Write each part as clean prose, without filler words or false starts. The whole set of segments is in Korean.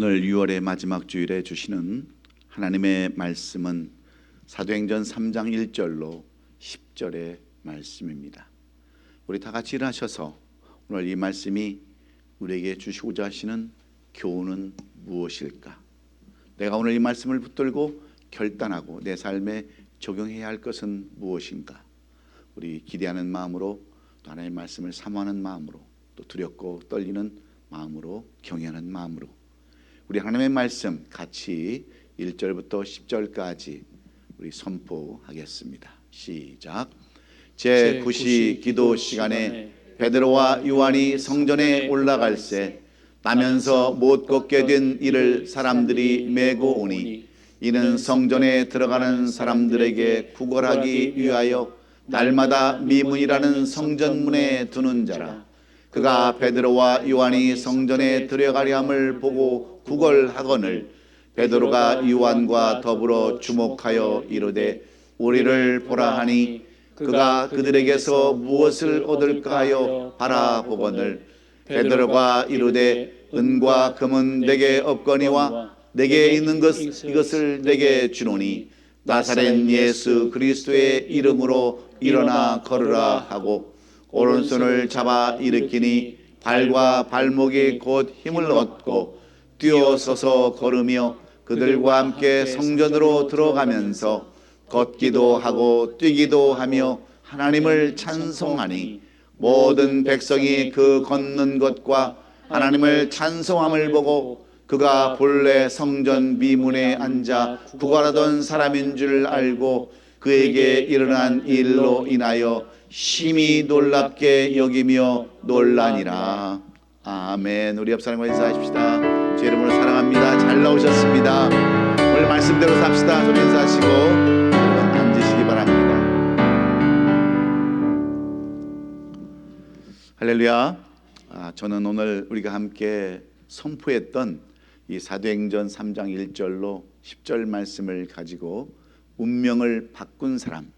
오늘 6월의 마지막 주일에 주시는 하나님의 말씀은 사도행전 3장 1절로 10절의 말씀입니다. 우리 다 같이 일어나셔서 오늘 이 말씀이 우리에게 주시고자 하시는 교훈은 무엇일까? 내가 오늘 이 말씀을 붙들고 결단하고 내 삶에 적용해야 할 것은 무엇인가? 우리 기대하는 마음으로, 또 하나님의 말씀을 사모하는 마음으로, 또 두렵고 떨리는 마음으로, 경외하는 마음으로 우리 하나님의 말씀 같이 1절부터 10절까지 우리 선포하겠습니다. 시작. 제9시 기도 시간에 베드로와 요한이 성전에 올라갈새 나면서 못 걷게 된 이를 사람들이 메고 오니 이는 성전에 들어가는 사람들에게 구걸하기 위하여 날마다 미문이라는 성전문에 두는 자라. 그가 베드로와 요한이 성전에 들어가려 함을 보고 구걸하거늘 베드로가 요한과 더불어 주목하여 이르되 우리를 보라 하니 그가 그들에게서 무엇을 얻을까 하여 바라보거늘 베드로가 이르되 은과 금은 내게 없거니와 내게 있는 이것을 내게 주노니 나사렛 예수 그리스도의 이름으로 일어나 걸으라 하고 오른손을 잡아 일으키니 발과 발목이 곧 힘을 얻고 뛰어서서 걸으며 그들과 함께 성전으로 들어가면서 걷기도 하고 뛰기도 하며 하나님을 찬송하니 모든 백성이 그 걷는 것과 하나님을 찬송함을 보고 그가 본래 성전 미문에 앉아 구걸하던 사람인 줄 알고 그에게 일어난 일로 인하여 심히 놀랍게 여기며 놀라니라. 아멘. 우리 옆 사람과 인사하십시다. 주 이름으로 사랑합니다. 잘 나오셨습니다. 오늘 말씀대로 삽시다. 소리 인사하시고 여러분 앉으시기 바랍니다. 할렐루야. 저는 오늘 우리가 함께 선포했던 이 사도행전 3장 1절로 10절 말씀을 가지고 운명을 바꾼 사람,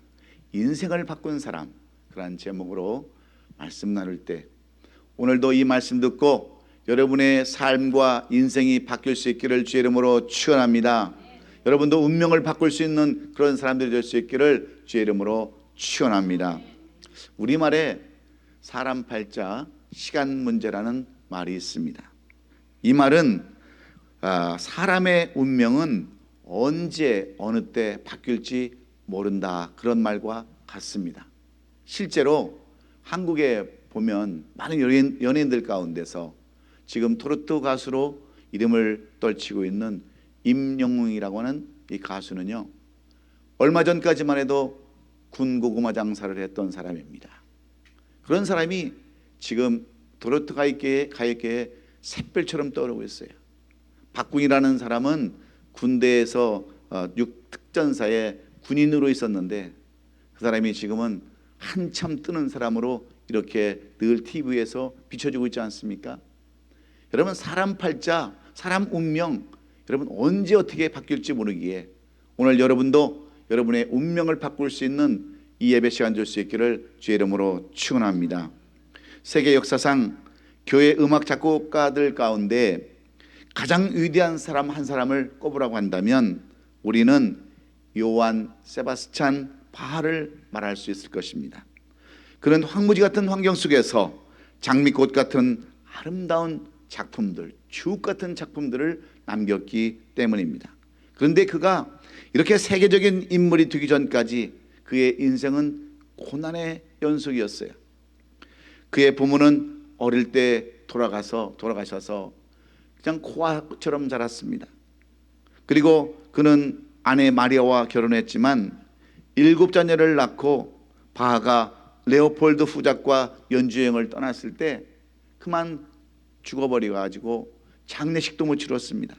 인생을 바꾼 사람, 그런 제목으로 말씀 나눌 때 오늘도 이 말씀 듣고 여러분의 삶과 인생이 바뀔 수 있기를 주의 이름으로 축원합니다. 여러분도 운명을 바꿀 수 있는 그런 사람들이 될 수 있기를 주의 이름으로 축원합니다. 우리말에 사람 팔자 시간 문제라는 말이 있습니다. 이 말은 사람의 운명은 언제 어느 때 바뀔지 모른다, 그런 말과 같습니다. 실제로 한국에 보면 많은 연예인들 가운데서 지금 트로트 가수로 이름을 떨치고 있는 임영웅이라고 하는 이 가수는요, 얼마 전까지만 해도 군고구마 장사를 했던 사람입니다. 그런 사람이 지금 트로트 가요계에 샛별처럼 떠오르고 있어요. 박군이라는 사람은 군대에서 육특전사의 군인으로 있었는데 그 사람이 지금은 한참 뜨는 사람으로 이렇게 늘 TV에서 비춰주고 있지 않습니까? 여러분, 사람 팔자, 사람 운명, 여러분 언제 어떻게 바뀔지 모르기에 오늘 여러분도 여러분의 운명을 바꿀 수 있는 이 예배 시간 줄 수 있기를 주의 이름으로 축원합니다. 세계 역사상 교회 음악 작곡가들 가운데 가장 위대한 사람 한 사람을 꼽으라고 한다면 우리는 요한 세바스찬 바하를 말할 수 있을 것입니다. 그는 황무지 같은 환경 속에서 장미꽃 같은 아름다운 작품들, 주옥 같은 작품들을 남겼기 때문입니다. 그런데 그가 이렇게 세계적인 인물이 되기 전까지 그의 인생은 고난의 연속이었어요. 그의 부모는 어릴 때 돌아가셔서 그냥 고아처럼 자랐습니다. 그리고 그는 아내 마리아와 결혼했지만 7자녀를 낳고 바하가 레오폴드 후작과 연주여행을 떠났을 때 그만 죽어버려가지고 장례식도 못 치렀습니다.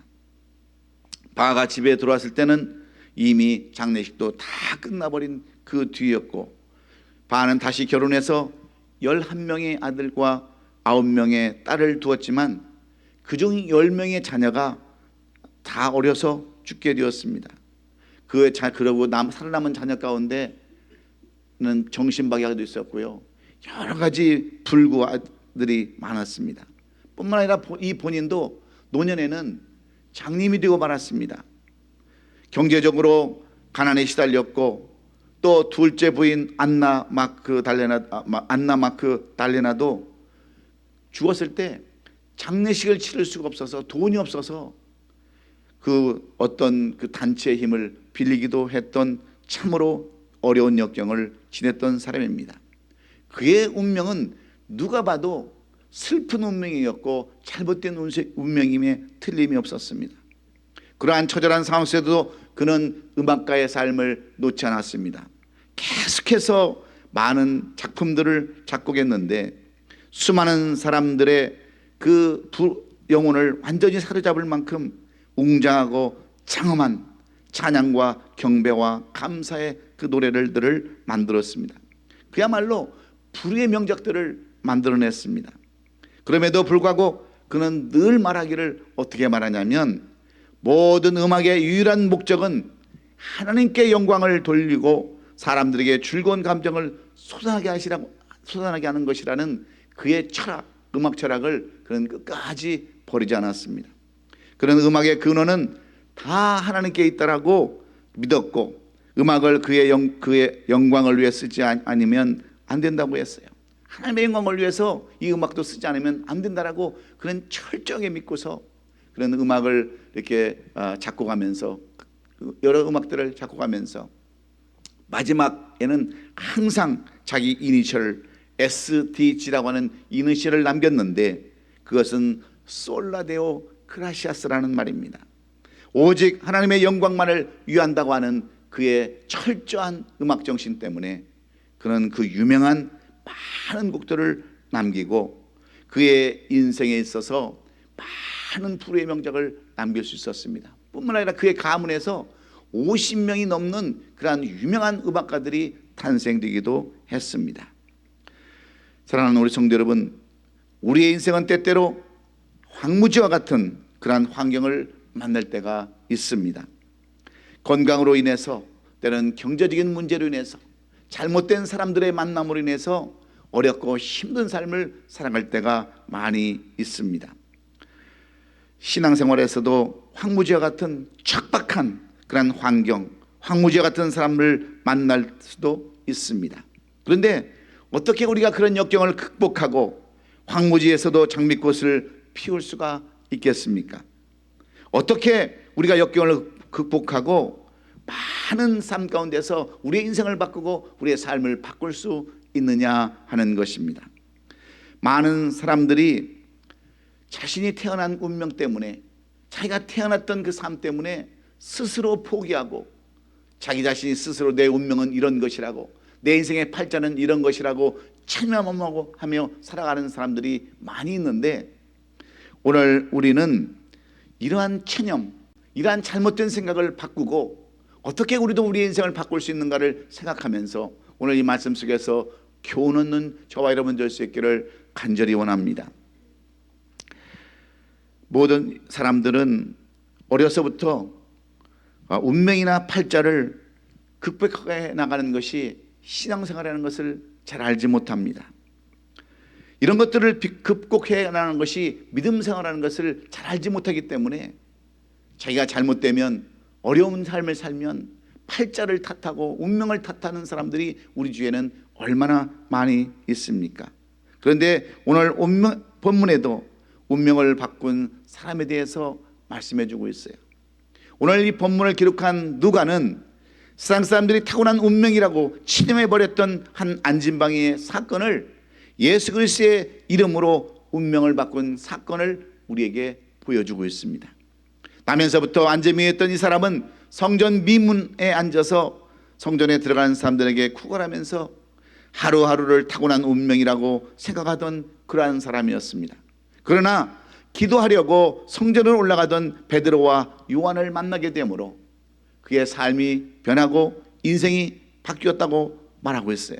바하가 집에 들어왔을 때는 이미 장례식도 다 끝나버린 그 뒤였고, 바하는 다시 결혼해서 11명의 아들과 9명의 딸을 두었지만 그중 10명의 자녀가 다 어려서 죽게 되었습니다. 그러고 살아남은 자녀 가운데는 정신박약도 있었고요, 여러 가지 불구들이 많았습니다. 뿐만 아니라 이 본인도 노년에는 장님이 되고 말았습니다. 경제적으로 가난에 시달렸고 또 둘째 부인 안나 마크 달레나도 죽었을 때 장례식을 치를 수가 없어서 돈이 없어서 그 어떤 그 단체의 힘을 빌리기도 했던 참으로 어려운 역경을 지냈던 사람입니다. 그의 운명은 누가 봐도 슬픈 운명이었고 잘못된 운명임에 틀림이 없었습니다. 그러한 처절한 상황 속에도 그는 음악가의 삶을 놓지 않았습니다. 계속해서 많은 작품들을 작곡했는데 수많은 사람들의 그 영혼을 완전히 사로잡을 만큼 웅장하고 장엄한 찬양과 경배와 감사의 그 노래들을 만들었습니다. 그야말로 불후의 명작들을 만들어냈습니다. 그럼에도 불구하고 그는 늘 말하기를 어떻게 말하냐면 모든 음악의 유일한 목적은 하나님께 영광을 돌리고 사람들에게 즐거운 감정을 솟아나게 하는 것이라는 그의 철학, 음악 철학을 그는 끝까지 버리지 않았습니다. 그런 음악의 근원은 다 하나님께 있다라고 믿었고 음악을 그의 영광을 위해 쓰지 않으면 안 된다고 했어요. 하나님의 영광을 위해서 이 음악도 쓰지 않으면 안 된다라고 그는 철저하게 믿고서 그런 음악을 이렇게 작곡하면서 여러 음악들을 작곡하면서 마지막에는 항상 자기 이니셜 SDG라고 하는 이니셜을 남겼는데 그것은 솔라데오 크라시아스라는 말입니다. 오직 하나님의 영광만을 위한다고 하는 그의 철저한 음악 정신 때문에 그는 그 유명한 많은 곡들을 남기고 그의 인생에 있어서 많은 불후의 명작을 남길 수 있었습니다. 뿐만 아니라 그의 가문에서 50명이 넘는 그러한 유명한 음악가들이 탄생되기도 했습니다. 사랑하는 우리 성도 여러분, 우리의 인생은 때때로 황무지와 같은 그러한 환경을 만날 때가 있습니다. 건강으로 인해서 때로는 경제적인 문제로 인해서 잘못된 사람들의 만남으로 인해서 어렵고 힘든 삶을 살아갈 때가 많이 있습니다. 신앙생활에서도 황무지와 같은 척박한 그런 환경, 황무지와 같은 사람을 만날 수도 있습니다. 그런데 어떻게 우리가 그런 역경을 극복하고 황무지에서도 장미꽃을 피울 수가 있겠습니까? 어떻게 우리가 역경을 극복하고 많은 삶 가운데서 우리의 인생을 바꾸고 우리의 삶을 바꿀 수 있느냐 하는 것입니다. 많은 사람들이 자신이 태어난 운명 때문에 자기가 태어났던 그 삶 때문에 스스로 포기하고 자기 자신이 스스로 내 운명은 이런 것이라고 내 인생의 팔자는 이런 것이라고 체념하고 하며 살아가는 사람들이 많이 있는데 오늘 우리는 이러한 체념, 이러한 잘못된 생각을 바꾸고 어떻게 우리도 우리의 인생을 바꿀 수 있는가를 생각하면서 오늘 이 말씀 속에서 교훈 얻는 저와 여러분 될 수 있기를 간절히 원합니다. 모든 사람들은 어려서부터 운명이나 팔자를 극복해 나가는 것이 신앙생활이라는 것을 잘 알지 못합니다. 이런 것들을 극복해 나가는 것이 믿음생활이라는 것을 잘 알지 못하기 때문에 자기가 잘못되면 어려운 삶을 살면 팔자를 탓하고 운명을 탓하는 사람들이 우리 주위에는 얼마나 많이 있습니까? 그런데 오늘 본문에도 운명을 바꾼 사람에 대해서 말씀해 주고 있어요. 오늘 이 본문을 기록한 누가는 세상 사람들이 타고난 운명이라고 치념해 버렸던 한 안진방의 사건을 예수 그리스도의 이름으로 운명을 바꾼 사건을 우리에게 보여주고 있습니다. 나면서부터 안재미했던 이 사람은 성전 미문에 앉아서 성전에 들어가는 사람들에게 구걸하면서 하루하루를 타고난 운명이라고 생각하던 그러한 사람이었습니다. 그러나 기도하려고 성전을 올라가던 베드로와 요한을 만나게 되므로 그의 삶이 변하고 인생이 바뀌었다고 말하고 있어요.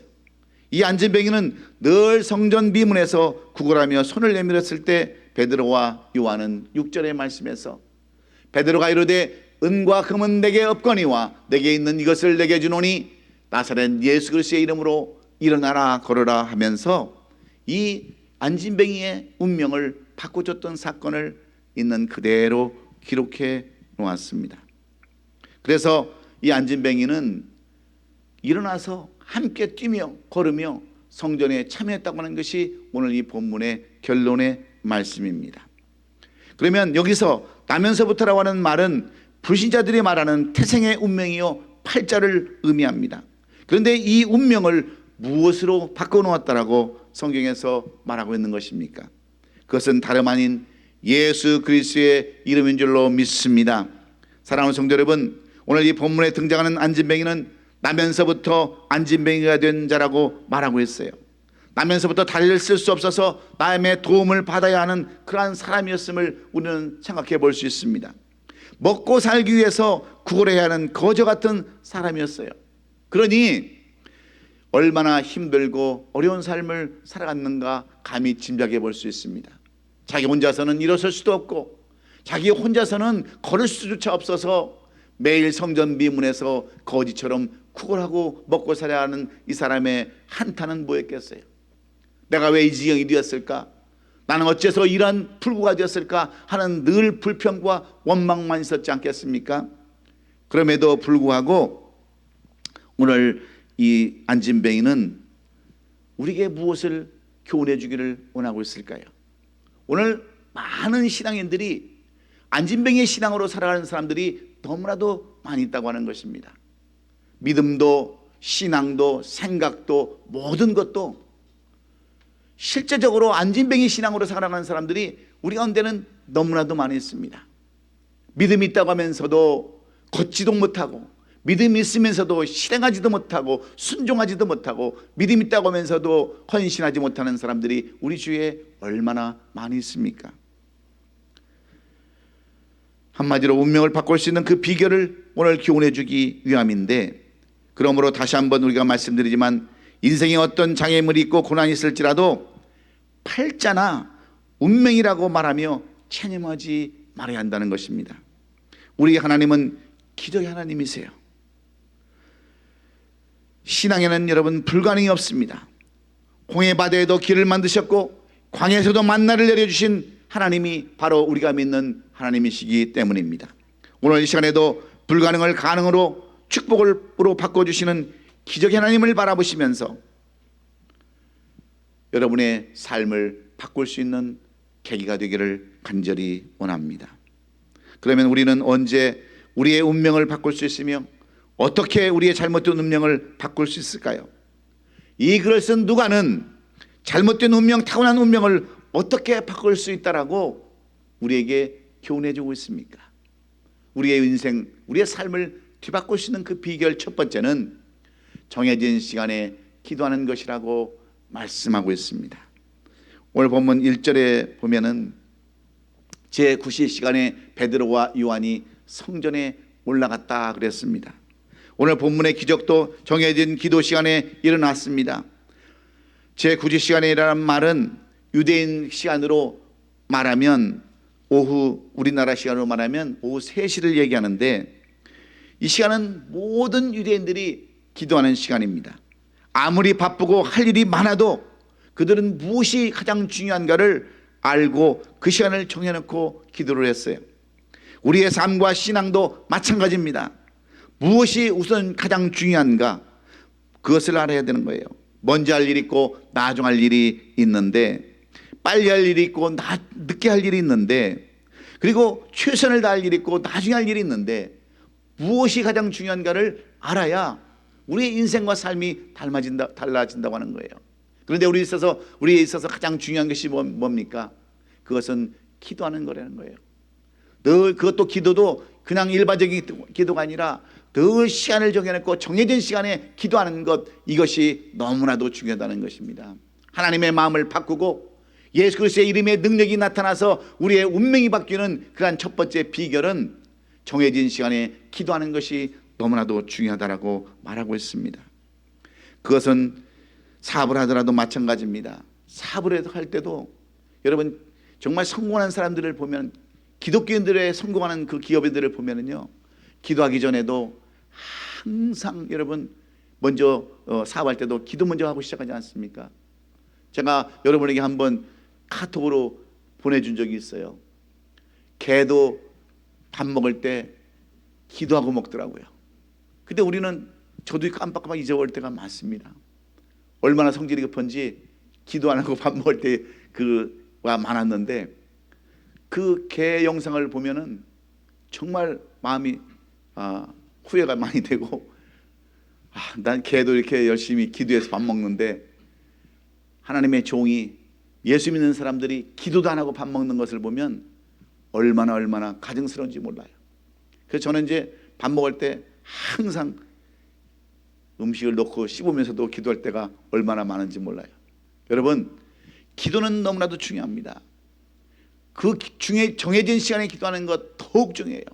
이 안진뱅이는 늘 성전 미문에서 구걸하며 손을 내밀었을 때 베드로와 요한은 6절의 말씀에서 베드로가 이르되 은과 금은 내게 없거니와 내게 있는 이것을 내게 주노니 나사렛 예수 그리스도의 이름으로 일어나라 걸어라 하면서 이 안진뱅이의 운명을 바꿔줬던 사건을 있는 그대로 기록해 놓았습니다. 그래서 이 안진뱅이는 일어나서 함께 뛰며 걸으며 성전에 참여했다고 하는 것이 오늘 이 본문의 결론의 말씀입니다. 그러면 여기서 나면서부터라고 하는 말은 불신자들이 말하는 태생의 운명이요 팔자를 의미합니다. 그런데 이 운명을 무엇으로 바꿔놓았다라고 성경에서 말하고 있는 것입니까? 그것은 다름 아닌 예수 그리스도의 이름인 줄로 믿습니다. 사랑하는 성도 여러분, 오늘 이 본문에 등장하는 안진뱅이는 나면서부터 안진뱅이가 된 자라고 말하고 있어요. 나면서부터 다리를 쓸 수 없어서 남의 도움을 받아야 하는 그러한 사람이었음을 우리는 생각해 볼 수 있습니다. 먹고 살기 위해서 구걸해야 하는 거저 같은 사람이었어요. 그러니 얼마나 힘들고 어려운 삶을 살아갔는가 감히 짐작해 볼 수 있습니다. 자기 혼자서는 일어설 수도 없고 자기 혼자서는 걸을 수조차 없어서 매일 성전 미문에서 거지처럼 구걸하고 먹고 살아야 하는 이 사람의 한탄은 뭐였겠어요? 내가 왜 이 지경이 되었을까? 나는 어째서 이런 불구가 되었을까? 하는 늘 불평과 원망만 있었지 않겠습니까? 그럼에도 불구하고 오늘 이 안진뱅이는 우리에게 무엇을 교훈해 주기를 원하고 있을까요? 오늘 많은 신앙인들이 안진뱅이의 신앙으로 살아가는 사람들이 너무나도 많이 있다고 하는 것입니다. 믿음도 신앙도 생각도 모든 것도 실제적으로 안진뱅이 신앙으로 살아가는 사람들이 우리 가운데는 너무나도 많이 있습니다. 믿음이 있다고 하면서도 걷지도 못하고, 믿음이 있으면서도 실행하지도 못하고 순종하지도 못하고, 믿음이 있다고 하면서도 헌신하지 못하는 사람들이 우리 주위에 얼마나 많이 있습니까? 한마디로 운명을 바꿀 수 있는 그 비결을 오늘 교훈해 주기 위함인데, 그러므로 다시 한번 우리가 말씀드리지만 인생에 어떤 장애물이 있고 고난이 있을지라도 팔자나 운명이라고 말하며 체념하지 말아야 한다는 것입니다. 우리 하나님은 기적의 하나님이세요. 신앙에는 여러분 불가능이 없습니다. 홍해 바다에도 길을 만드셨고 광야에서도 만나를 내려주신 하나님이 바로 우리가 믿는 하나님이시기 때문입니다. 오늘 이 시간에도 불가능을 가능으로 축복으로 바꿔주시는 기적의 하나님을 바라보시면서 여러분의 삶을 바꿀 수 있는 계기가 되기를 간절히 원합니다. 그러면 우리는 언제 우리의 운명을 바꿀 수 있으며 어떻게 우리의 잘못된 운명을 바꿀 수 있을까요? 이 글을 쓴 누가는 잘못된 운명, 타고난 운명을 어떻게 바꿀 수 있다라고 우리에게 교훈해 주고 있습니까? 우리의 인생, 우리의 삶을 뒤바꿀 수 있는 그 비결 첫 번째는 정해진 시간에 기도하는 것이라고 말씀하고 있습니다. 오늘 본문 1절에 보면은 제9시 시간에 베드로와 요한이 성전에 올라갔다 그랬습니다. 오늘 본문의 기적도 정해진 기도 시간에 일어났습니다. 제9시 시간이라는 말은 유대인 시간으로 말하면 오후, 우리나라 시간으로 말하면 오후 3시를 얘기하는데, 이 시간은 모든 유대인들이 기도하는 시간입니다. 아무리 바쁘고 할 일이 많아도 그들은 무엇이 가장 중요한가를 알고 그 시간을 정해놓고 기도를 했어요. 우리의 삶과 신앙도 마찬가지입니다. 무엇이 우선 가장 중요한가, 그것을 알아야 되는 거예요. 먼저 할 일이 있고 나중 할 일이 있는데, 빨리 할 일이 있고 늦게 할 일이 있는데, 그리고 최선을 다할 일이 있고 나중에 할 일이 있는데, 무엇이 가장 중요한가를 알아야 우리의 인생과 삶이 달라진다고 하는 거예요. 그런데 우리에 있어서 가장 중요한 것이 뭡니까? 그것은 기도하는 거라는 거예요. 늘 그것도 기도도 그냥 일반적인 기도가 아니라 늘 시간을 정해놓고 정해진 시간에 기도하는 것, 이것이 너무나도 중요하다는 것입니다. 하나님의 마음을 바꾸고 예수 그리스도의 이름의 능력이 나타나서 우리의 운명이 바뀌는 그러한 첫 번째 비결은 정해진 시간에 기도하는 것이 너무나도 중요하다라고 말하고 있습니다. 그것은 사업을 하더라도 마찬가지입니다. 사업을 할 때도 여러분 정말 성공하는 사람들을 보면, 기독교인들의 성공하는 그 기업인들을 보면은요, 기도하기 전에도 항상 여러분 먼저 사업할 때도 기도 먼저 하고 시작하지 않습니까? 제가 여러분에게 한번 카톡으로 보내준 적이 있어요. 개도 밥 먹을 때 기도하고 먹더라고요. 근데 우리는 저도 깜빡깜빡 잊어버릴 때가 많습니다. 얼마나 성질이 급한지 기도 안 하고 밥 먹을 때 그가 많았는데, 그 개 영상을 보면은 정말 마음이 후회가 많이 되고, 난 개도 이렇게 열심히 기도해서 밥 먹는데 하나님의 종이, 예수 믿는 사람들이 기도도 안 하고 밥 먹는 것을 보면 얼마나 가증스러운지 몰라요. 그래서 저는 이제 밥 먹을 때 항상 음식을 넣고 씹으면서도 기도할 때가 얼마나 많은지 몰라요. 여러분, 기도는 너무나도 중요합니다. 그 중에 정해진 시간에 기도하는 것 더욱 중요해요.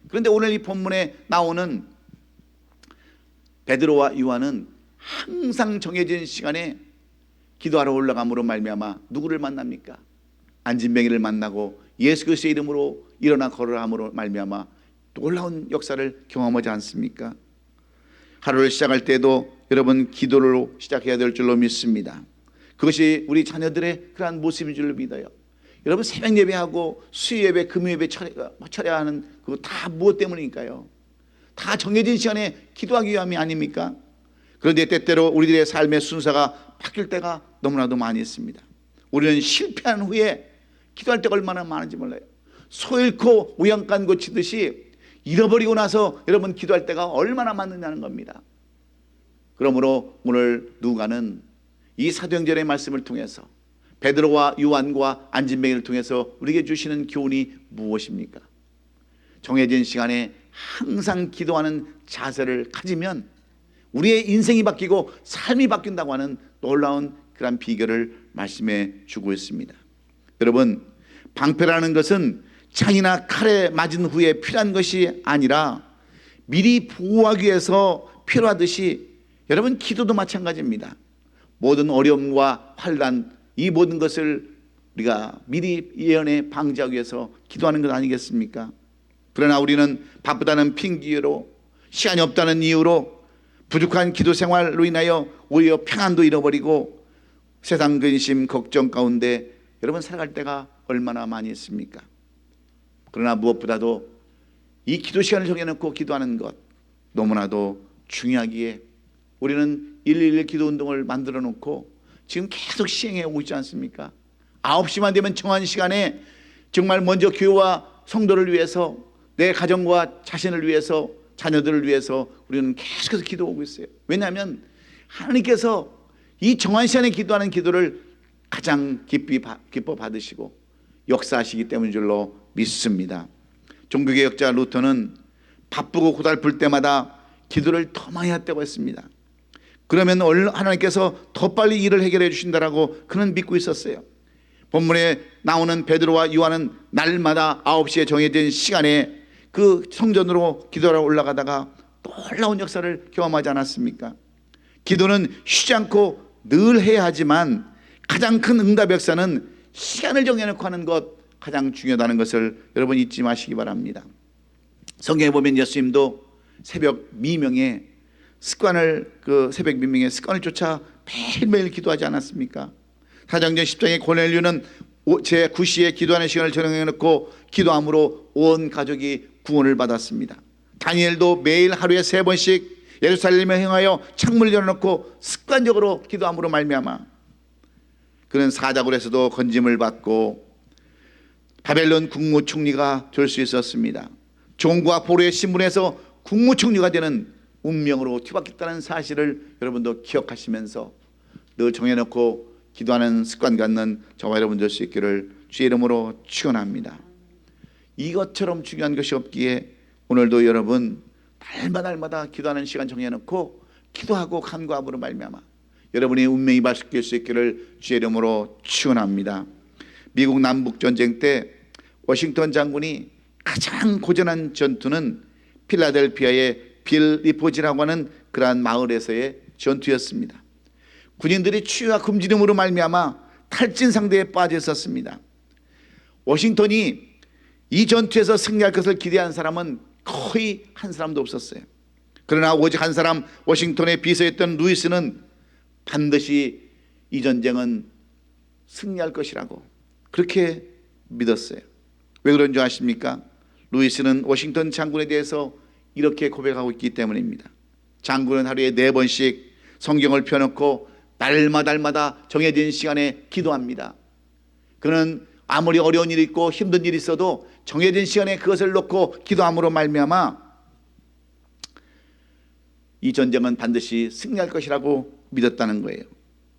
그런데 오늘 이 본문에 나오는 베드로와 요한은 항상 정해진 시간에 기도하러 올라감으로 말미암아 누구를 만납니까? 안진뱅이를 만나고 예수 그리스도의 이름으로 일어나 걸어감으로 말미암아 놀라운 역사를 경험하지 않습니까? 하루를 시작할 때도 여러분 기도로 시작해야 될 줄로 믿습니다. 그것이 우리 자녀들의 그러한 모습인 줄로 믿어요. 여러분, 새벽 예배하고 수요 예배, 금요 예배 철야하는 그거 다 무엇 때문일까요? 다 정해진 시간에 기도하기 위함이 아닙니까? 그런데 때때로 우리들의 삶의 순서가 바뀔 때가 너무나도 많이 있습니다. 우리는 실패한 후에 기도할 때가 얼마나 많은지 몰라요. 소 잃고 우양간 고치듯이 잃어버리고 나서 여러분 기도할 때가 얼마나 많느냐는 겁니다. 그러므로 오늘 누가는 이 사도행전의 말씀을 통해서 베드로와 요한과 안진뱅이를 통해서 우리에게 주시는 교훈이 무엇입니까? 정해진 시간에 항상 기도하는 자세를 가지면 우리의 인생이 바뀌고 삶이 바뀐다고 하는 놀라운 그런 비결을 말씀해 주고 있습니다. 여러분, 방패라는 것은 창이나 칼에 맞은 후에 필요한 것이 아니라 미리 보호하기 위해서 필요하듯이 여러분 기도도 마찬가지입니다. 모든 어려움과 환난, 이 모든 것을 우리가 미리 예언해 방지하기 위해서 기도하는 것 아니겠습니까? 그러나 우리는 바쁘다는 핑계로, 시간이 없다는 이유로, 부족한 기도 생활로 인하여 오히려 평안도 잃어버리고 세상 근심 걱정 가운데 여러분 살아갈 때가 얼마나 많이 있습니까? 그러나 무엇보다도 이 기도 시간을 정해놓고 기도하는 것 너무나도 중요하기에 우리는 111 기도 운동을 만들어 놓고 지금 계속 시행해 오고 있지 않습니까? 9시만 되면 정한 시간에 정말 먼저 교회와 성도를 위해서, 내 가정과 자신을 위해서, 자녀들을 위해서 우리는 계속해서 기도하고 있어요. 왜냐하면 하나님께서 이 정한 시간에 기도하는 기도를 가장 기뻐 받으시고 역사하시기 때문인 줄로 믿습니다. 종교개혁자 루터는 바쁘고 고달플 때마다 기도를 더 많이 했다고 했습니다. 그러면 하나님께서 더 빨리 일을 해결해 주신다라고 그는 믿고 있었어요. 본문에 나오는 베드로와 요한은 날마다 9시에 정해진 시간에 그 성전으로 기도하러 올라가다가 놀라운 역사를 경험하지 않았습니까? 기도는 쉬지 않고 늘 해야 하지만 가장 큰 응답 역사는 시간을 정해놓고 하는 것 가장 중요하다는 것을 여러분 잊지 마시기 바랍니다. 성경에 보면 예수님도 새벽 미명에 새벽 미명의 습관을 쫓아 매일매일 기도하지 않았습니까? 사도행전 10장의 고넬료는 제9시에 기도하는 시간을 정해놓고 기도함으로 온 가족이 구원을 받았습니다. 다니엘도 매일 하루에 3번씩 예루살렘에 향하여 창문을 열어놓고 습관적으로 기도함으로 말미암아 그는 사자굴에서도 건짐을 받고 바벨론 국무총리가 될 수 있었습니다. 종과 포로의 신분에서 국무총리가 되는 운명으로 뒤바뀌었다는 사실을 여러분도 기억하시면서 늘 정해놓고 기도하는 습관 갖는 저와 여러분 될 수 있기를 주의 이름으로 축원합니다. 이것처럼 중요한 것이 없기에 오늘도 여러분 날마다 기도하는 시간 정해놓고 기도하고 간구함으로 말미암아 여러분의 운명이 바뀔 수 있기를 주의 이름으로 축원합니다. 미국 남북전쟁 때 워싱턴 장군이 가장 고전한 전투는 필라델피아의 빌 리포지라고 하는 그러한 마을에서의 전투였습니다. 군인들이 추위와 굶주림으로 말미암아 탈진 상태에 빠져 있었습니다. 워싱턴이 이 전투에서 승리할 것을 기대한 사람은 거의 한 사람도 없었어요. 그러나 오직 한 사람, 워싱턴의 비서였던 루이스는 반드시 이 전쟁은 승리할 것이라고 그렇게 믿었어요. 왜 그런 줄 아십니까? 루이스는 워싱턴 장군에 대해서 이렇게 고백하고 있기 때문입니다. 장군은 하루에 4번씩 성경을 펴놓고 날마다 정해진 시간에 기도합니다. 그는 아무리 어려운 일이 있고 힘든 일이 있어도 정해진 시간에 그것을 놓고 기도함으로 말미암아 이 전쟁은 반드시 승리할 것이라고 믿었다는 거예요.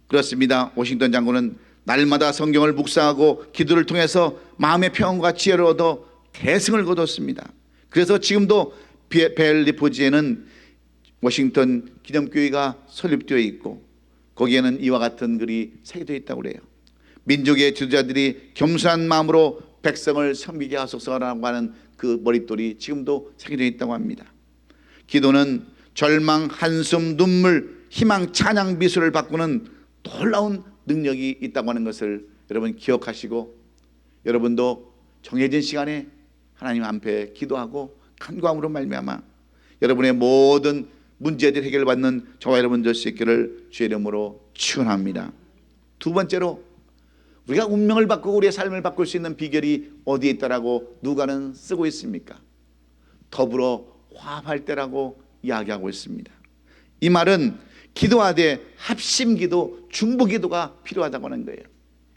그렇습니다. 워싱턴 장군은 날마다 성경을 묵상하고 기도를 통해서 마음의 평안과 지혜를 얻어 대승을 거뒀습니다. 그래서 지금도 벨리포지에는 워싱턴 기념교회가 설립되어 있고 거기에는 이와 같은 글이 새겨져 있다고 그래요. 민족의 지도자들이 겸손한 마음으로 백성을 섬기게 하소서라고 하는 그 머릿돌이 지금도 새겨져 있다고 합니다. 기도는 절망, 한숨, 눈물, 희망, 찬양, 미소를 바꾸는 놀라운 능력이 있다고 하는 것을 여러분 기억하시고, 여러분도 정해진 시간에 하나님 앞에 기도하고 간구함으로 말미암아 여러분의 모든 문제들 해결받는 저와 여러분 될 수 있기를 주의 이름으로 축원합니다. 두 번째로, 우리가 운명을 바꾸고 우리의 삶을 바꿀 수 있는 비결이 어디에 있다라고 누가는 쓰고 있습니까? 더불어 화합할 때라고 이야기하고 있습니다. 이 말은 기도하되 합심기도, 중보기도가 필요하다고 하는 거예요.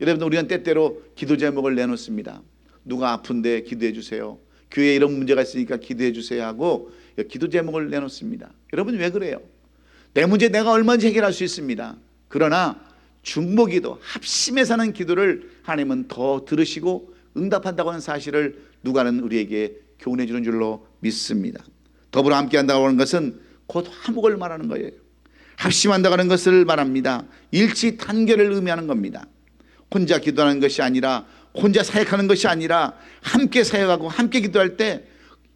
여러분, 우리는 때때로 기도 제목을 내놓습니다. 누가 아픈데 기도해 주세요, 교회에 이런 문제가 있으니까 기도해 주세요 하고 기도 제목을 내놓습니다. 여러분, 왜 그래요? 내 문제 내가 얼마든지 해결할 수 있습니다. 그러나 중보기도, 합심해 사는 기도를 하나님은 더 들으시고 응답한다고 하는 사실을 누가는 우리에게 교훈해 주는 줄로 믿습니다. 더불어 함께 한다고 하는 것은 곧 화목을 말하는 거예요. 합심한다고 하는 것을 말합니다. 일치 단결을 의미하는 겁니다. 혼자 기도하는 것이 아니라, 혼자 사역하는 것이 아니라 함께 사역하고 함께 기도할 때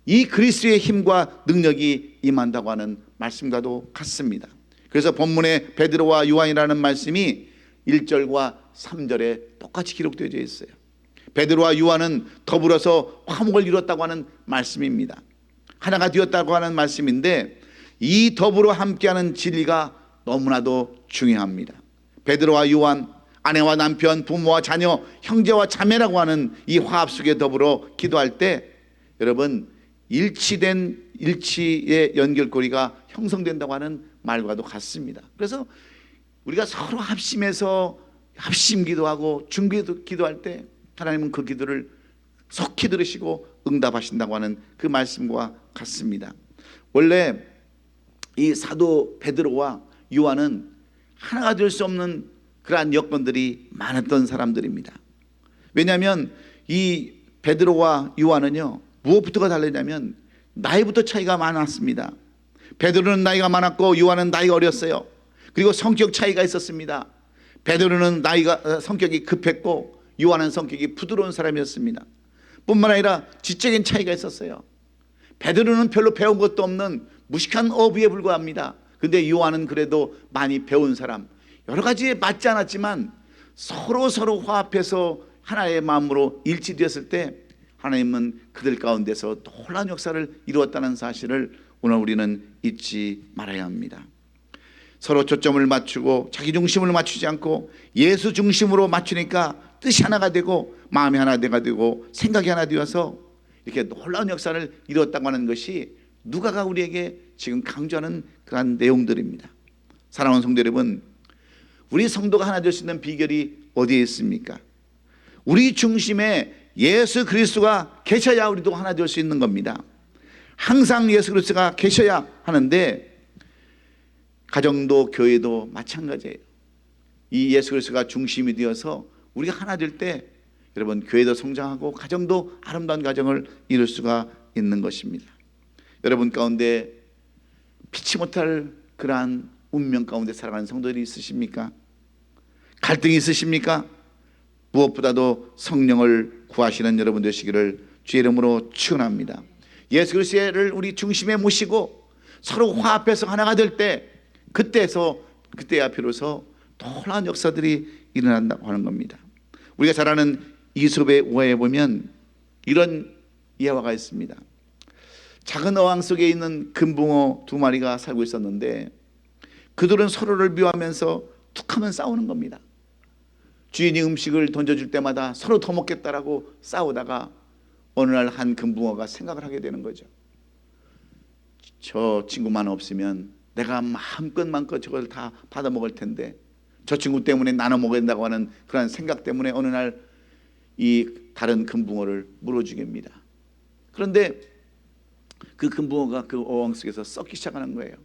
이 그리스도의 힘과 능력이 임한다고 하는 말씀과도 같습니다. 그래서 본문에 베드로와 요한이라는 말씀이 1절과 3절에 똑같이 기록되어 있어요. 베드로와 요한은 더불어서 화목을 이뤘다고 하는 말씀입니다. 하나가 되었다고 하는 말씀인데, 이 더불어 함께하는 진리가 너무나도 중요합니다. 베드로와 요한, 아내와 남편, 부모와 자녀, 형제와 자매라고 하는 이 화합 속에 더불어 기도할 때 여러분, 일치된 일치의 연결고리가 형성된다고 하는 말과도 같습니다. 그래서 우리가 서로 합심해서 합심 기도하고 중기도 기도할 때 하나님은 그 기도를 속히 들으시고 응답하신다고 하는 그 말씀과 같습니다. 원래 이 사도 베드로와 요한은 하나가 될 수 없는 그러한 여건들이 많았던 사람들입니다. 왜냐하면 이 베드로와 요한은요, 무엇부터가 다르냐면 나이부터 차이가 많았습니다. 베드로는 나이가 많았고 요한은 나이가 어렸어요. 그리고 성격 차이가 있었습니다. 베드로는 성격이 급했고 요한은 성격이 부드러운 사람이었습니다. 뿐만 아니라 지적인 차이가 있었어요. 베드로는 별로 배운 것도 없는 무식한 어부에 불과합니다. 근데 요한은 그래도 많이 배운 사람, 여러 가지에 맞지 않았지만 서로 화합해서 하나의 마음으로 일치되었을 때 하나님은 그들 가운데서 놀라운 역사를 이루었다는 사실을 오늘 우리는 잊지 말아야 합니다. 서로 초점을 맞추고 자기 중심을 맞추지 않고 예수 중심으로 맞추니까 뜻이 하나가 되고 마음이 하나가 되고 생각이 하나 되어서 이렇게 놀라운 역사를 이루었다고 하는 것이 누가가 우리에게 지금 강조하는 그런 내용들입니다. 사랑하는 성도 여러분, 우리 성도가 하나 될 수 있는 비결이 어디에 있습니까? 우리 중심에 예수 그리스도가 계셔야 우리도 하나 될 수 있는 겁니다. 항상 예수 그리스도가 계셔야 하는데, 가정도 교회도 마찬가지예요. 이 예수 그리스도가 중심이 되어서 우리가 하나 될 때 여러분, 교회도 성장하고 가정도 아름다운 가정을 이룰 수가 있는 것입니다. 여러분 가운데 피치 못할 그러한 운명 가운데 살아가는 성도들이 있으십니까? 갈등이 있으십니까? 무엇보다도 성령을 구하시는 여러분 되시기를 주의 이름으로 축원합니다. 예수 그리스도를 우리 중심에 모시고 서로 화합해서 하나가 될 때, 그때야 비로소 놀라운 역사들이 일어난다고 하는 겁니다. 우리가 잘 아는 이솝의 우화에 보면 이런 예화가 있습니다. 작은 어항 속에 있는 금붕어 2마리가 살고 있었는데 그들은 서로를 미워하면서 툭하면 싸우는 겁니다. 주인이 음식을 던져줄 때마다 서로 더 먹겠다라고 싸우다가 어느 날 한 금붕어가 생각을 하게 되는 거죠. 저 친구만 없으면 내가 마음껏 저걸 다 받아 먹을 텐데 저 친구 때문에 나눠 먹어야 된다고 하는 그런 생각 때문에 어느 날 이 다른 금붕어를 물어 죽입니다. 그런데 그 금붕어가 그 어항 속에서 썩기 시작하는 거예요.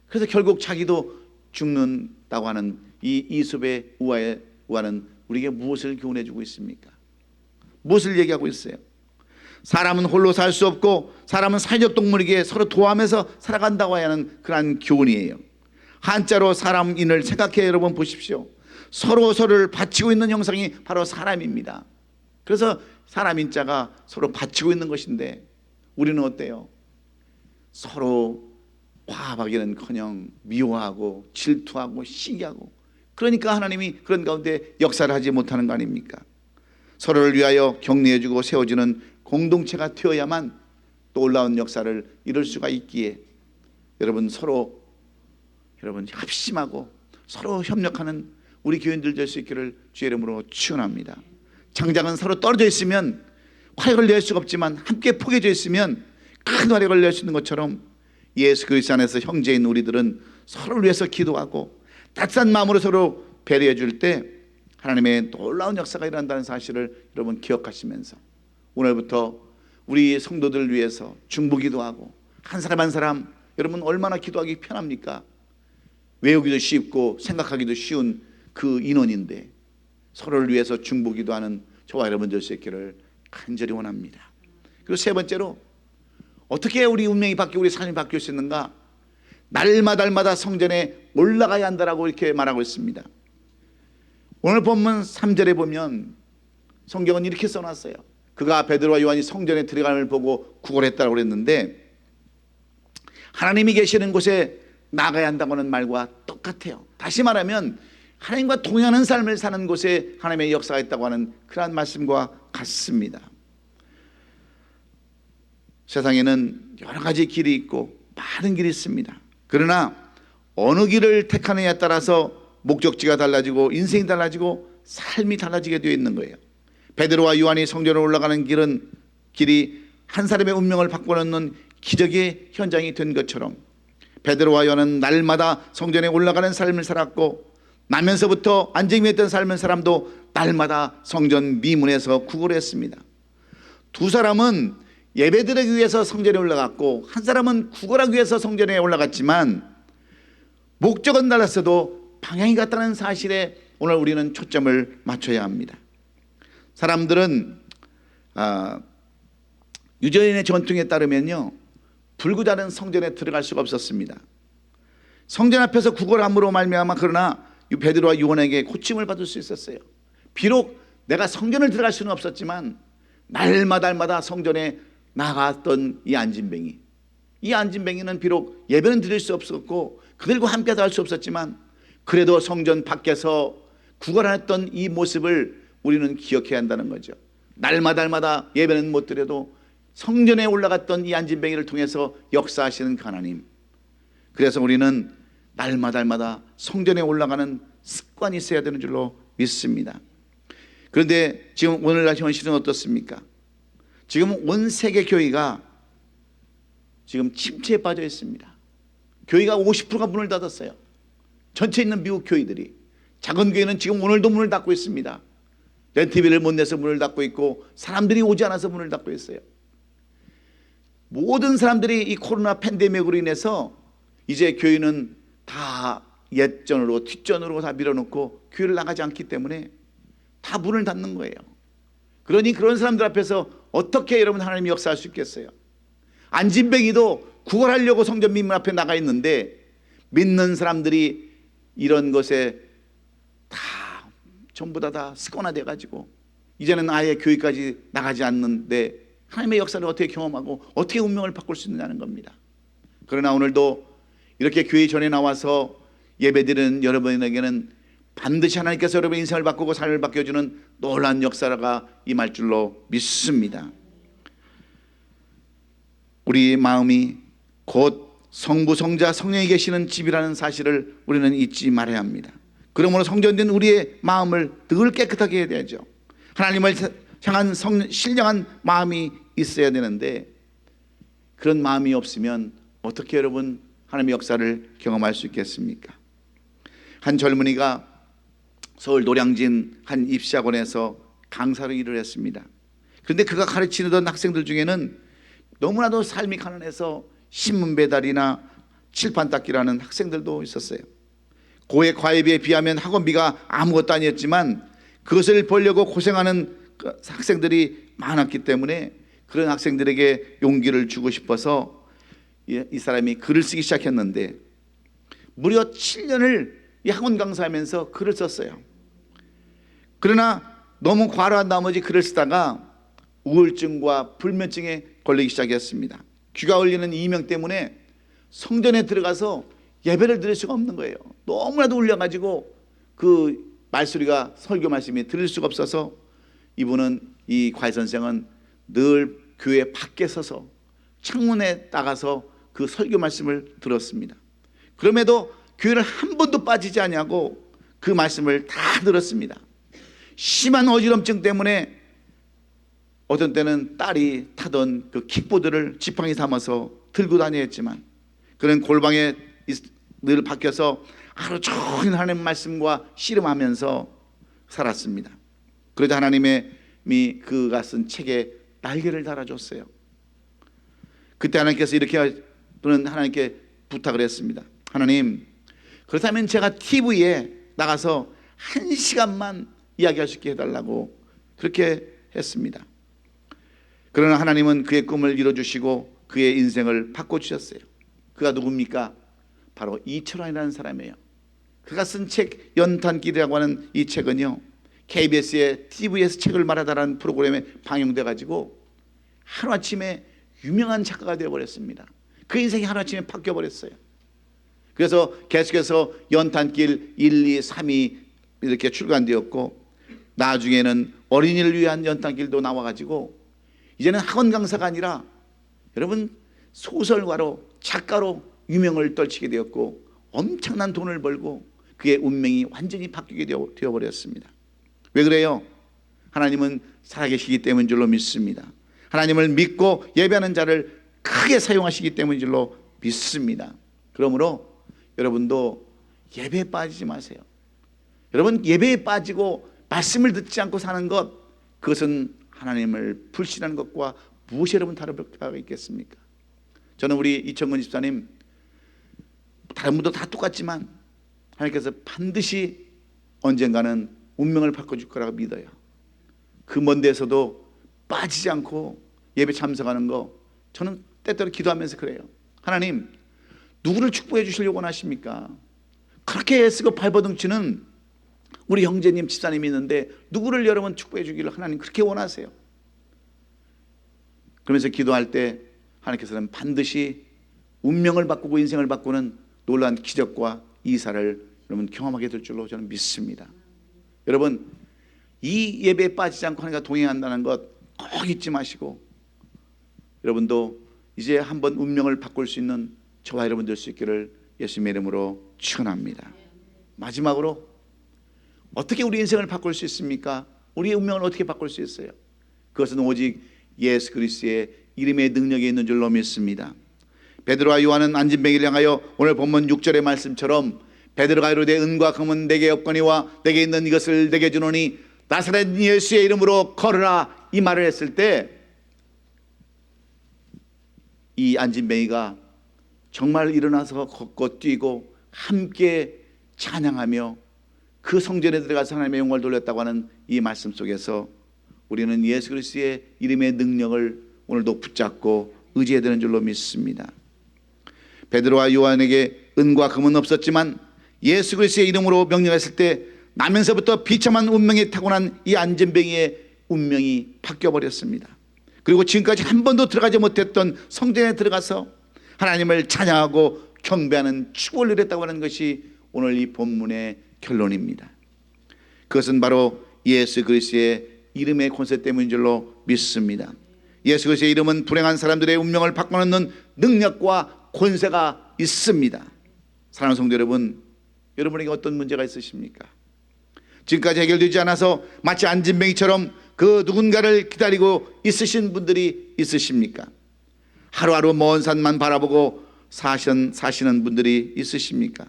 그래서 결국 자기도 죽는다고 하는 이 이솝의 우화는 우리에게 무엇을 교훈해 주고 있습니까? 무엇을 얘기하고 있어요? 사람은 홀로 살 수 없고 사람은 사회적 동물이기에 서로 도와하면서 살아간다고 하는 그러한 교훈이에요. 한자로 사람인을 생각해 여러분 보십시오. 서로를 바치고 있는 형상이 바로 사람입니다. 그래서 사람인자가 서로 바치고 있는 것인데 우리는 어때요? 서로 화합하기는커녕 미워하고 질투하고 시기하고, 그러니까 하나님이 그런 가운데 역사를 하지 못하는 거 아닙니까? 서로를 위하여 격려해주고 세워주는 공동체가 되어야만 또 올라온 역사를 이룰 수가 있기에 여러분 합심하고 서로 협력하는 우리 교인들 될 수 있기를 주의 이름으로 축원합니다. 장작은 서로 떨어져 있으면 화력을 낼 수가 없지만 함께 포개져 있으면 큰 화력을 낼 수 있는 것처럼 예수 그리스도 안에서 형제인 우리들은 서로를 위해서 기도하고 따뜻한 마음으로 서로 배려해 줄 때 하나님의 놀라운 역사가 일어난다는 사실을 여러분 기억하시면서 오늘부터 우리 성도들을 위해서 중보기도 하고 한 사람 한 사람 여러분 얼마나 기도하기 편합니까? 외우기도 쉽고 생각하기도 쉬운 그 인원인데 서로를 위해서 중보기도 하는 저와 여러분 될 수 있기를 간절히 원합니다. 그리고 세 번째로 어떻게 우리 운명이 바뀌고 우리 삶이 바뀔 수 있는가? 날마다 성전에 올라가야 한다라고 이렇게 말하고 있습니다. 오늘 본문 3절에 보면 성경은 이렇게 써놨어요. 그가 베드로와 요한이 성전에 들어감을 보고 구걸했다고 그랬는데 하나님이 계시는 곳에 나가야 한다고 하는 말과 똑같아요. 다시 말하면 하나님과 동행하는 삶을 사는 곳에 하나님의 역사가 있다고 하는 그러한 말씀과 같습니다. 세상에는 여러 가지 길이 있고 많은 길이 있습니다. 그러나 어느 길을 택하느냐에 따라서 목적지가 달라지고 인생이 달라지고 삶이 달라지게 되어 있는 거예요. 베드로와 요한이 성전으로 올라가는 길이 한 사람의 운명을 바꿔놓는 기적의 현장이 된 것처럼 베드로와 요한은 날마다 성전에 올라가는 삶을 살았고 나면서부터 안정했던 삶을 사람도 날마다 성전 미문에서 구걸했습니다. 두 사람은 예배드리기 위해서 성전에 올라갔고 한 사람은 구걸하기 위해서 성전에 올라갔지만 목적은 달랐어도 방향이 같다는 사실에 오늘 우리는 초점을 맞춰야 합니다. 사람들은 유대인의 전통에 따르면요 불구자는 성전에 들어갈 수가 없었습니다. 성전 앞에서 구걸함으로 말미암아 그러나 베드로와 요한에게 고침을 받을 수 있었어요. 비록 내가 성전을 들어갈 수는 없었지만 날마다 성전에 나갔던 이 안진뱅이는 비록 예배는 드릴 수 없었고 그들과 함께 할 수 없었지만 그래도 성전 밖에서 구걸했던 이 모습을 우리는 기억해야 한다는 거죠. 날마다 예배는 못 드려도 성전에 올라갔던 이 안진뱅이를 통해서 역사하시는 하나님, 그래서 우리는 날마다 성전에 올라가는 습관이 있어야 되는 줄로 믿습니다. 그런데 지금 오늘날 현실은 어떻습니까? 지금 온 세계 교회가 지금 침체에 빠져 있습니다. 교회가 50%가 문을 닫았어요. 전체 있는 미국 교회들이. 작은 교회는 지금 오늘도 문을 닫고 있습니다. 렌트비를 못 내서 문을 닫고 있고 사람들이 오지 않아서 문을 닫고 있어요. 모든 사람들이 이 코로나 팬데믹으로 인해서 이제 교회는 다 옛전으로 뒷전으로 다 밀어놓고 교회를 나가지 않기 때문에 다 문을 닫는 거예요. 그러니 그런 사람들 앞에서 어떻게 여러분 하나님이 역사할 수 있겠어요? 안진뱅이도 구걸하려고 성전 민문 앞에 나가 있는데 믿는 사람들이 이런 것에 다 전부 다 습관화돼 가지고 이제는 아예 교회까지 나가지 않는데 하나님의 역사를 어떻게 경험하고 어떻게 운명을 바꿀 수 있느냐는 겁니다. 그러나 오늘도 이렇게 교회 전에 나와서 예배드리는 여러분에게는 반드시 하나님께서 여러분의 인생을 바꾸고 삶을 바꿔주는 놀라운 역사가 임할 줄로 믿습니다. 우리 마음이 곧 성부, 성자, 성령이 계시는 집이라는 사실을 우리는 잊지 말아야 합니다. 그러므로 성전된 우리의 마음을 늘 깨끗하게 해야 되죠. 하나님을 향한 신령한 마음이 있어야 되는데, 그런 마음이 없으면 어떻게 여러분 하나님의 역사를 경험할 수 있겠습니까? 한 젊은이가 서울 노량진 한 입시학원에서 강사로 일을 했습니다. 그런데 그가 가르치던 학생들 중에는 너무나도 삶이 가난해서 신문 배달이나 칠판 닦기라는 학생들도 있었어요. 고액 과외비에 비하면 학원비가 아무것도 아니었지만 그것을 벌려고 고생하는 학생들이 많았기 때문에 그런 학생들에게 용기를 주고 싶어서 이 사람이 글을 쓰기 시작했는데, 무려 7년을 이 학원 강사하면서 글을 썼어요. 그러나 너무 과로한 나머지 글을 쓰다가 우울증과 불면증에 걸리기 시작했습니다. 귀가 울리는 이명 때문에 성전에 들어가서 예배를 드릴 수가 없는 거예요. 너무나도 울려가지고 그 말소리가, 설교 말씀이 들을 수가 없어서 이분은, 이 과외 선생은 늘 교회 밖에 서서 창문에 나가서 그 설교 말씀을 들었습니다. 그럼에도 교회를 한 번도 빠지지 않냐고 그 말씀을 다 들었습니다. 심한 어지럼증 때문에 어떤 때는 딸이 타던 그 킥보드를 지팡이 삼아서 들고 다녀야 했지만, 그는 골방에 늘 박혀서 하루 종일 하나님 말씀과 씨름하면서 살았습니다. 그러자 하나님이 그가 쓴 책에 날개를 달아줬어요. 그때 하나님께서 이렇게, 또는 하나님께 부탁을 했습니다. 하나님, 그렇다면 제가 TV에 나가서 1시간만 이야기할 수 있게 해달라고 그렇게 했습니다. 그러나 하나님은 그의 꿈을 이뤄주시고 그의 인생을 바꿔주셨어요. 그가 누굽니까? 바로 이철환이라는 사람이에요. 그가 쓴 책 연탄길이라고 하는 이 책은요, KBS의 TV에서 책을 말하다라는 프로그램에 방영돼 가지고 하루아침에 유명한 작가가 되어버렸습니다. 그 인생이 하루아침에 바뀌어버렸어요. 그래서 계속해서 연탄길 1, 2, 3이 이렇게 출간되었고, 나중에는 어린이를 위한 연탄길도 나와가지고 이제는 학원 강사가 아니라 여러분 소설가로, 작가로 유명을 떨치게 되었고 엄청난 돈을 벌고 그의 운명이 완전히 바뀌게 되어버렸습니다. 왜 그래요? 하나님은 살아계시기 때문인 줄로 믿습니다. 하나님을 믿고 예배하는 자를 크게 사용하시기 때문인 줄로 믿습니다. 그러므로 여러분도 예배에 빠지지 마세요. 여러분, 예배에 빠지고 말씀을 듣지 않고 사는 것, 그것은 하나님을 불신하는 것과 무엇이 여러분 다를 바가 있겠습니까? 저는 우리 이청근 집사님, 다른 분도 다 똑같지만 하나님께서 반드시 언젠가는 운명을 바꿔줄 거라고 믿어요. 그 먼 데서도 빠지지 않고 예배 참석하는 거, 저는 때때로 기도하면서 그래요. 하나님, 누구를 축복해 주시려고 원하십니까? 그렇게 애쓰고 발버둥치는 우리 형제님, 집사님이 있는데 누구를 여러분 축복해 주기를 하나님 그렇게 원하세요? 그러면서 기도할 때 하나님께서는 반드시 운명을 바꾸고 인생을 바꾸는 놀라운 기적과 이사를 여러분 경험하게 될 줄로 저는 믿습니다. 여러분, 이 예배에 빠지지 않고 하나님과 동행한다는 것 꼭 잊지 마시고, 여러분도 이제 한번 운명을 바꿀 수 있는 저와 여러분 될 수 있기를 예수님의 이름으로 축원합니다. 마지막으로 어떻게 우리 인생을 바꿀 수 있습니까? 우리의 운명을 어떻게 바꿀 수 있어요? 그것은 오직 예수 그리스도의 이름의 능력이 있는 줄로 믿습니다. 베드로와 요한은 안진뱅이를 향하여 오늘 본문 6절의 말씀처럼 베드로가 이르되 은과 금은 내게 없거니와 내게 있는 이것을 내게 주노니 나사렛 예수의 이름으로 걸으라, 이 말을 했을 때 이 안진뱅이가 정말 일어나서 걷고 뛰고 함께 찬양하며 그 성전에 들어가서 하나님의 영광을 돌렸다고 하는 이 말씀 속에서 우리는 예수 그리스도의 이름의 능력을 오늘도 붙잡고 의지해야 되는 줄로 믿습니다. 베드로와 요한에게 은과 금은 없었지만 예수 그리스도의 이름으로 명령했을 때 나면서부터 비참한 운명에 타고난 이 안진뱅이의 운명이 바뀌어버렸습니다. 그리고 지금까지 한 번도 들어가지 못했던 성전에 들어가서 하나님을 찬양하고 경배하는 축복을 누렸다고 하는 것이 오늘 이 본문의 결론입니다. 그것은 바로 예수 그리스도의 이름의 권세 때문인 줄로 믿습니다. 예수 그리스도의 이름은 불행한 사람들의 운명을 바꿔놓는 능력과 권세가 있습니다. 사랑하는 성도 여러분, 여러분에게 어떤 문제가 있으십니까? 지금까지 해결되지 않아서 마치 안진뱅이처럼 그 누군가를 기다리고 있으신 분들이 있으십니까? 하루하루 먼 산만 바라보고 사시는 분들이 있으십니까?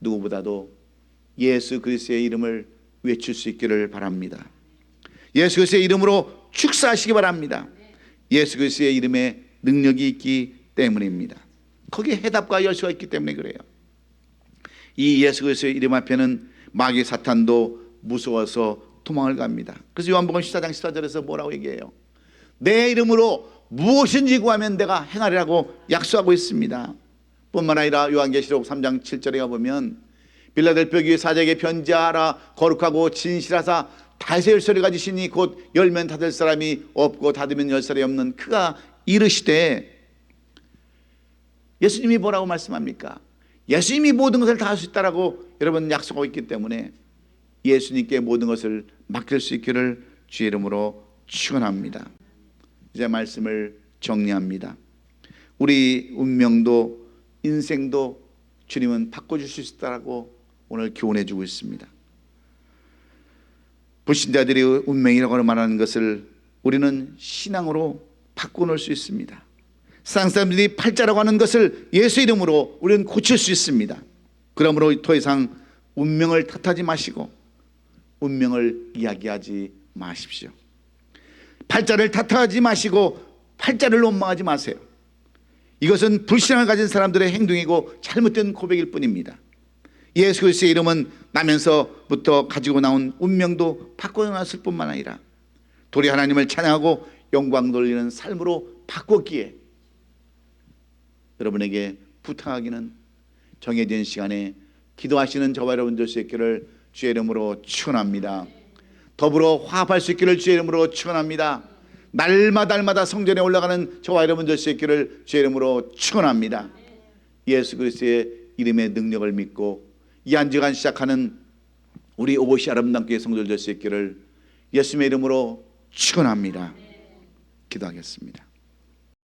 누구보다도 예수 그리스도의 이름을 외칠 수 있기를 바랍니다. 예수 그리스도의 이름으로 축사하시기 바랍니다. 예수 그리스도의 이름에 능력이 있기 때문입니다. 거기에 해답과 열쇠가 있기 때문에 그래요. 이 예수 그리스도의 이름 앞에는 마귀 사탄도 무서워서 도망을 갑니다. 그래서 요한복음 14장 14절에서 뭐라고 얘기해요? 내 이름으로 무엇인지 구하면 내가 행하리라고 약속하고 있습니다. 뿐만 아니라 요한계시록 3장 7절에 가보면 빌라델피아 교회 사제에게 편지하라. 거룩하고 진실하사 다윗의 열쇠를 가지시니 곧 열면 닫을 사람이 없고 닫으면 열 사람이 없는 그가 이르시되, 예수님이 뭐라고 말씀합니까? 예수님이 모든 것을 다 할 수 있다라고 여러분 약속하고 있기 때문에 예수님께 모든 것을 맡길 수 있기를 주의 이름으로 축원합니다. 이제 말씀을 정리합니다. 우리 운명도 인생도 주님은 바꿔줄 수 있다라고 오늘 교훈해 주고 있습니다. 불신자들이 운명이라고 말하는 것을 우리는 신앙으로 바꿔놓을 수 있습니다. 세상 사람들이 팔자라고 하는 것을 예수 이름으로 우리는 고칠 수 있습니다. 그러므로 더 이상 운명을 탓하지 마시고 운명을 이야기하지 마십시오. 팔자를 탓하지 마시고 팔자를 원망하지 마세요. 이것은 불신앙을 가진 사람들의 행동이고 잘못된 고백일 뿐입니다. 예수 그리스도의 이름은 나면서부터 가지고 나온 운명도 바꿔놨을 뿐만 아니라 도리 하나님을 찬양하고 영광 돌리는 삶으로 바꿨기에 여러분에게 부탁하기는 정해진 시간에 기도하시는 저와 여러분 될 수 있기를 주의 이름으로 축원합니다. 더불어 화합할 수 있기를 주의 이름으로 축원합니다. 날마다 성전에 올라가는 저와 여러분 될 수 있기를 주의 이름으로 축원합니다. 예수 그리스도의 이름의 능력을 믿고 이 한 주간 시작하는 우리 오보시 아름답게 성도들 될 수 있기를 예수님의 이름으로 축원합니다. 기도하겠습니다.